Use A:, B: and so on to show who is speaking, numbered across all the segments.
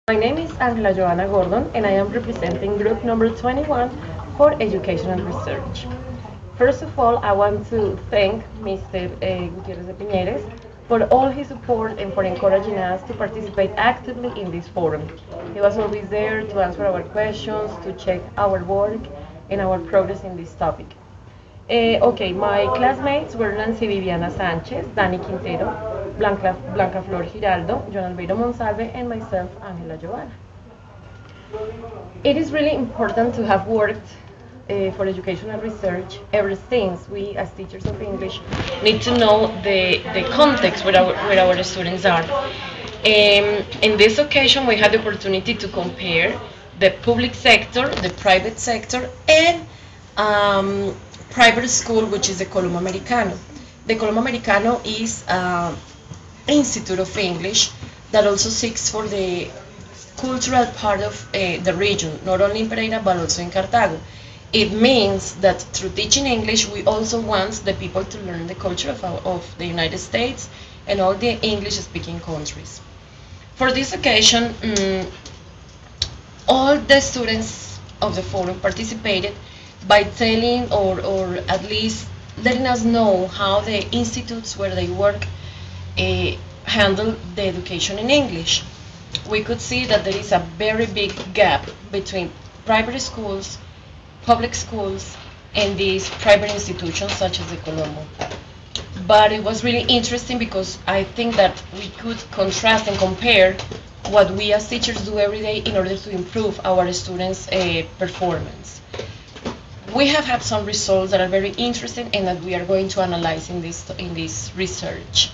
A: My name is Angela Joanna Gordon and I am representing group number 21 for education and research. First of all, I want to thank Mr. Gutierrez de Piñeres for all his support and for encouraging us to participate actively in this forum. He was always there to answer our questions, to check our work and our progress in this topic. Okay, my classmates were Nancy Viviana Sanchez, Dani Quintero, Blanca Flor Giraldo, John Albeiro Monsalve, and myself, Angela Giovanna. It is really important to have worked for educational research ever since we, as teachers of English, need to know the context where our students are. In this occasion, we had the opportunity to compare the public sector, the private sector, and private school, which is the Colombo Americano. The Colombo Americano is an institute of English that also seeks for the cultural part of the region, not only in Pereira but also in Cartago. It means that through teaching English, we also want the people to learn the culture of the United States and all the English-speaking countries. For this occasion, all the students of the forum participated by telling or at least letting us know how the institutes where they work handle the education in English. We could see that there is a very big gap between private schools, public schools, and these private institutions such as the Colombo. But it was really interesting because I think that we could contrast and compare what we as teachers do every day in order to improve our students' performance. We have had some results that are very interesting and that we are going to analyze in this research.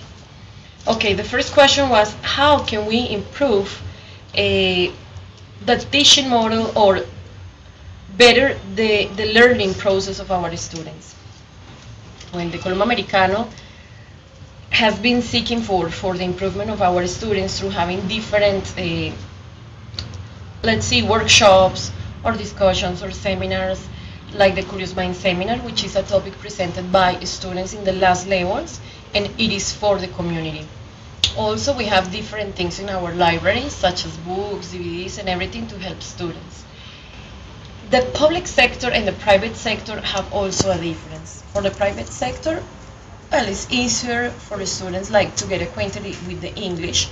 A: Okay, the first question was, how can we improve the teaching model or better the learning process of our students? When the Colombo Americano has been seeking for the improvement of our students through having different, let's see, workshops or discussions or seminars, like the Curious Mind Seminar, which is a topic presented by students in the last levels, and it is for the community. Also, we have different things in our libraries, such as books, DVDs, and everything to help students. The public sector and the private sector have also a difference. For the private sector, well, it's easier for the students to get acquainted with the English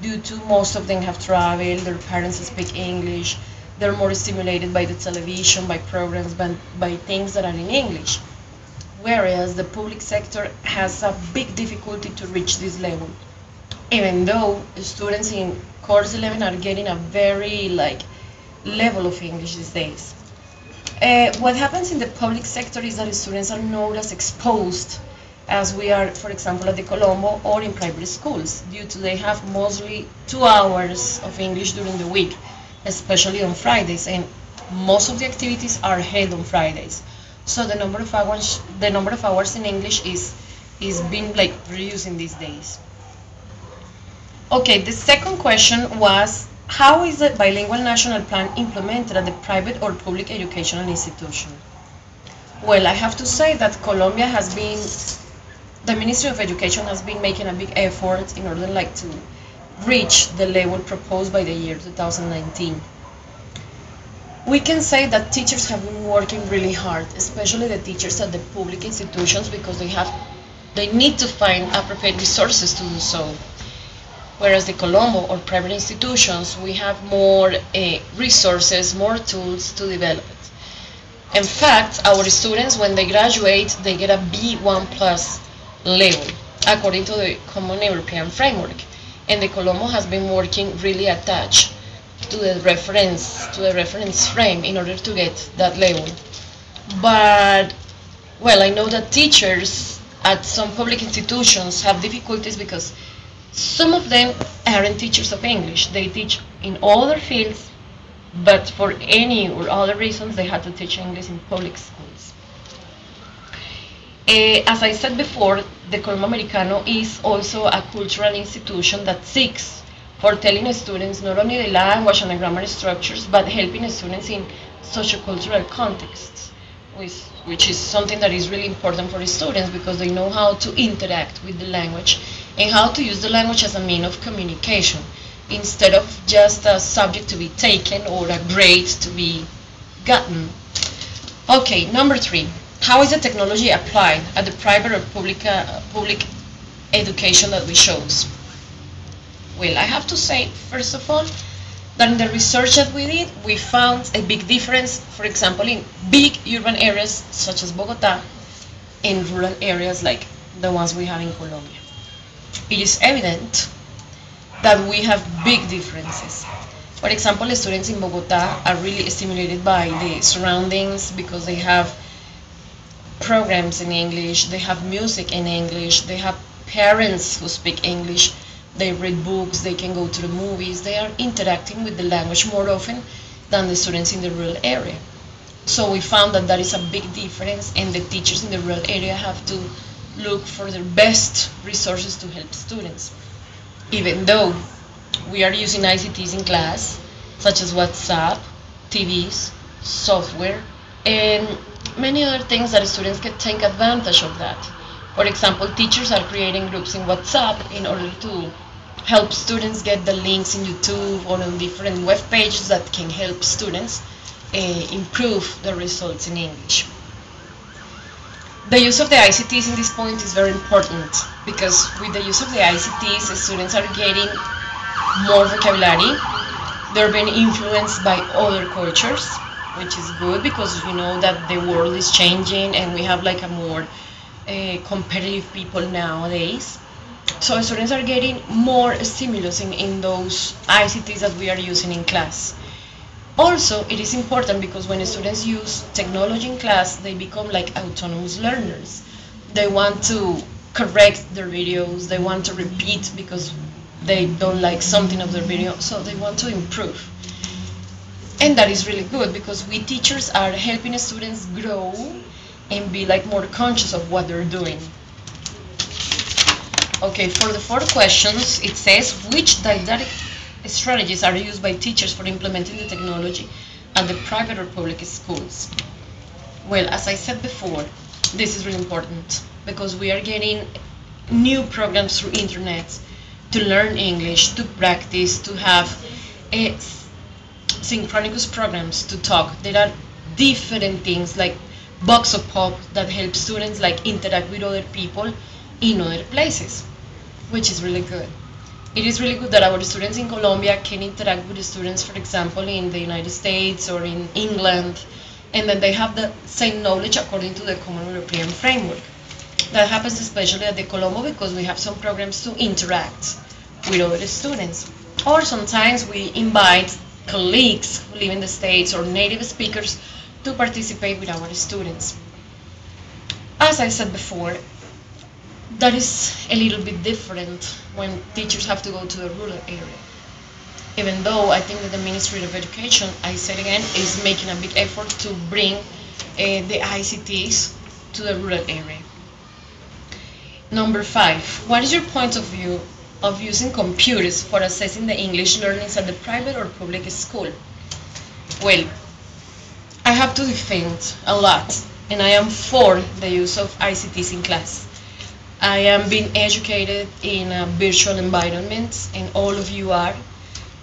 A: due to most of them have traveled, their parents speak English, they're more stimulated by the television, by programs, by things that are in English. Whereas the public sector has a big difficulty to reach this level. Even though students in course 11 are getting a very level of English these days. What happens in the public sector is that students are not as exposed as we are, for example, at the Colombo or in private schools, due to they have mostly 2 hours of English during the week, especially on Fridays, and most of the activities are held on Fridays. So the number of hours in English is being reducing these days. Okay, the second question was, how is the bilingual national plan implemented at the private or public educational institution? Well, I have to say that Colombia has been, the Ministry of Education has been making a big effort in order to reach the level proposed by the year 2019. We can say that teachers have been working really hard, especially the teachers at the public institutions, because they need to find appropriate resources to do so. Whereas the Colombo or private institutions, we have more resources, more tools to develop it. In fact, our students, when they graduate, they get a B1 plus level, according to the Common European Framework. And the Colombo has been working really attached to the reference frame in order to get that level. But, well, I know that teachers at some public institutions have difficulties because some of them aren't teachers of English. They teach in other fields, but for any or other reasons they had to teach English in public schools. As I said before, the Colombo Americano is also a cultural institution that seeks for telling students not only the language and the grammar structures, but helping students in sociocultural contexts, which is something that is really important for the students because they know how to interact with the language and how to use the language as a means of communication. instead of just a subject to be taken or a grade to be gotten. Okay, number 3. How is the technology applied at the private or public education that we chose? Well, I have to say, first of all, that in the research that we did, we found a big difference, for example, in big urban areas such as Bogota and rural areas like the ones we have in Colombia. It is evident that we have big differences. For example, the students in Bogota are really stimulated by the surroundings because they have programs in English, they have music in English, they have parents who speak English, they read books, they can go to the movies, they are interacting with the language more often than the students in the rural area. So we found that that is a big difference, and the teachers in the rural area have to look for their best resources to help students. Even though we are using ICTs in class, such as WhatsApp, TVs, software, and many other things that students can take advantage of that. For example, teachers are creating groups in WhatsApp in order to help students get the links in YouTube or on different web pages that can help students improve the results in English. The use of the ICTs in this point is very important because with the use of the ICTs, the students are getting more vocabulary. They're being influenced by other cultures, which is good because you know that the world is changing and we have like a more competitive people nowadays. So students are getting more stimulus in those ICTs that we are using in class. Also, it is important because when students use technology in class, they become like autonomous learners. They want to correct their videos, they want to repeat because they don't like something of their video, so they want to improve. And that is really good because we teachers are helping students grow and be like more conscious of what they're doing. Okay, for the 4 questions, it says, which didactic strategies are used by teachers for implementing the technology at the private or public schools? Well, as I said before, this is really important because we are getting new programs through internet to learn English, to practice, to have synchronous programs to talk. There are different things like box of pop that help students like interact with other people in other places, which is really good. It is really good that our students in Colombia can interact with the students, for example, in the United States or in England, and then they have the same knowledge according to the Common European Framework. That happens especially at the Colombo because we have some programs to interact with other students. Or sometimes we invite colleagues who live in the States or native speakers to participate with our students. As I said before, that is a little bit different when teachers have to go to the rural area. Even though I think that the Ministry of Education, I said again, is making a big effort to bring the ICTs to the rural area. Number 5, what is your point of view of using computers for assessing the English learnings at the private or public school? Well, I have to defend a lot, and I am for the use of ICTs in class. I am being educated in a virtual environment, and all of you are.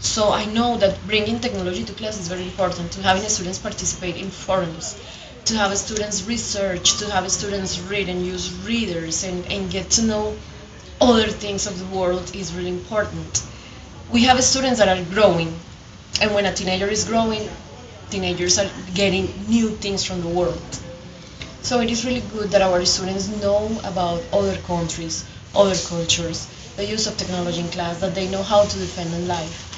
A: So I know that bringing technology to class is very important, to having students participate in forums, to have students research, to have students read and use readers and get to know other things of the world is really important. We have students that are growing, and when a teenager is growing, teenagers are getting new things from the world. So it is really good that our students know about other countries, other cultures, the use of technology in class, that they know how to defend in life.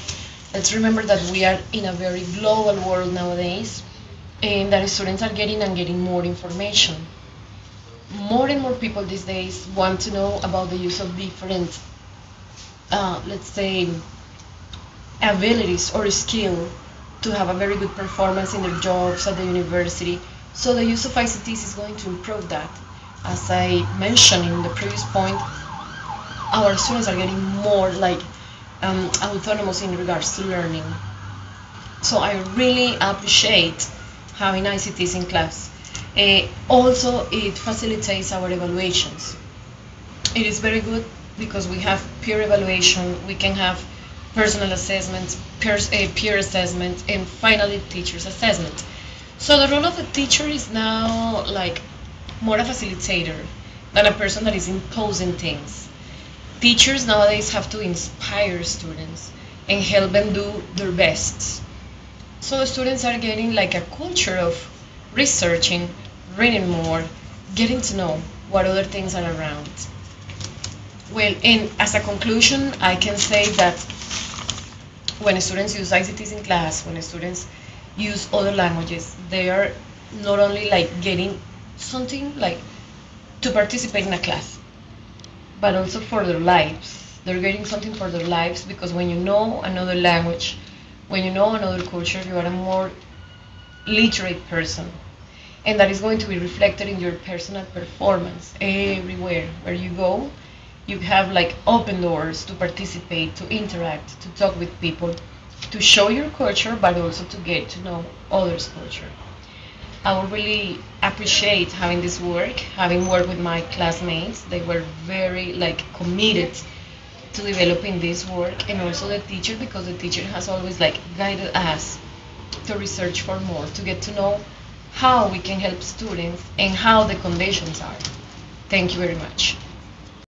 A: Let's remember that we are in a very global world nowadays, and that students are getting more information. More and more people these days want to know about the use of different, let's say, abilities or skill to have a very good performance in their jobs at the university. So the use of ICTs is going to improve that. As I mentioned in the previous point, our students are getting more like autonomous in regards to learning. So I really appreciate having ICTs in class. Also, it facilitates our evaluations. It is very good because we have peer evaluation. We can have personal assessments, peer assessment, and finally teacher's assessment. So the role of the teacher is now like more a facilitator than a person that is imposing things. Teachers nowadays have to inspire students and help them do their best. So the students are getting like a culture of researching, reading more, getting to know what other things are around. Well, and as a conclusion, I can say that when students use ICTs in class, when students use other languages, they are not only like getting something like to participate in a class, but also for their lives. They're getting something for their lives because when you know another language, when you know another culture, you are a more literate person. And that is going to be reflected in your personal performance everywhere where you go. You have like open doors to participate, to interact, to talk with people, to show your culture, but also to get to know others' culture. I would really appreciate having this work, having worked with my classmates. They were very like committed to developing this work, and also the teacher, because the teacher has always like guided us to research for more, to get to know how we can help students and how the conditions are. Thank you very much.